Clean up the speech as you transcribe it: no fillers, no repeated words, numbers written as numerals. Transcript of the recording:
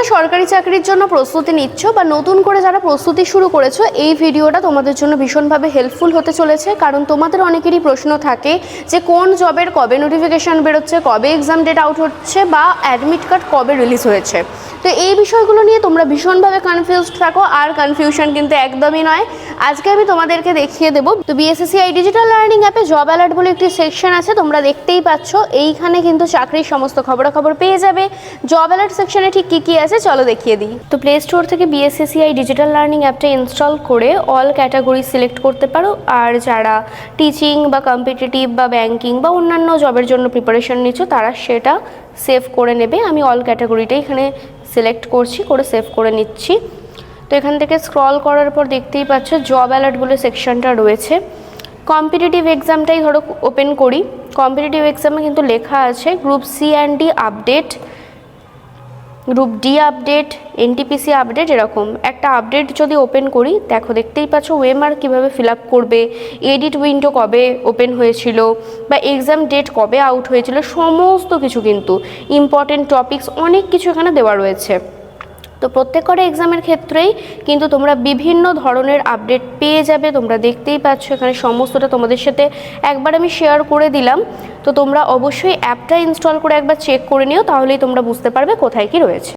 যারা সরকারি চাকরির জন্য প্রস্তুতি নিচ্ছ বা নতুন করে যারা প্রস্তুতি শুরু করেছো, এই ভিডিওটা তোমাদের জন্য ভীষণভাবে হেল্পফুল হতে চলেছে। কারণ তোমাদের অনেকেরই প্রশ্ন থাকে যে কোন জবের কবে নোটিফিকেশান বেরোচ্ছে, কবে এক্সাম ডেট আউট হচ্ছে বা অ্যাডমিট কার্ড কবে রিলিজ হয়েছে। তো এই বিষয়গুলো নিয়ে তোমরা ভীষণভাবে কনফিউজড থাকো, আর কনফিউশন কিন্তু একদমই নয়। আজকে আমি তোমাদেরকে দেখিয়ে দেবো। তো বিএসএসসিআই ডিজিটাল লার্নিং অ্যাপে জব অ্যালার্ট বলে একটি সেকশন আছে, তোমরা দেখতেই পাচ্ছ। এইখানে কিন্তু চাকরির সমস্ত খবরাখবর পেয়ে যাবে। জব অ্যালার্ট সেকশনে ঠিক কী কী আছে চলো দেখিয়ে দিই। তো প্লে স্টোর থেকে বিএসএসসিআই ডিজিটাল লার্নিং অ্যাপটা ইনস্টল করে অল ক্যাটাগরি সিলেক্ট করতে পারো। আর যারা টিচিং বা কম্পিটিটিভ বা ব্যাংকিং বা অন্যান্য জবের জন্য প্রিপারেশন নিচ্ছ তারা সেটা সেভ করে নেবে। আমি অল ক্যাটাগরিটাই এখানে সিলেক্ট করছি, করে সেভ করে নিচ্ছি। তো এখান থেকে স্ক্রল করার পর দেখতেই পাচ্ছ জব অ্যালার্ট বলে সেকশনটা রয়েছে। কম্পিটিটিভ এক্সামটাই ধরো ওপেন করি। কম্পিটিটিভ এক্সামে কিন্তু লেখা আছে group C and D update, group D update, NTPC update, এরকম একটা আপডেট যদি ওপেন করি, দেখো দেখতেই পাচ্ছ ওএমআর কীভাবে ফিল আপ করবে, এডিট উইন্ডো কবে ওপেন হয়েছিল বা এক্সাম ডেট কবে আউট হয়েছিল, সমস্ত কিছু কিন্তু ইম্পর্টেন্ট টপিকস অনেক কিছু এখানে দেওয়া রয়েছে। তো প্রত্যেক কটা এক্সামের ক্ষেত্রেই কিন্তু তোমরা বিভিন্ন ধরনের আপডেট পেয়ে যাবে। তোমরা দেখতেই পাচ্ছ এখানে সমস্তটা তোমাদের সাথে একবার আমি শেয়ার করে দিলাম। তো তোমরা অবশ্যই অ্যাপটা ইনস্টল করে একবার চেক করে নিও, তাহলেই তোমরা বুঝতে পারবে কোথায় কি রয়েছে।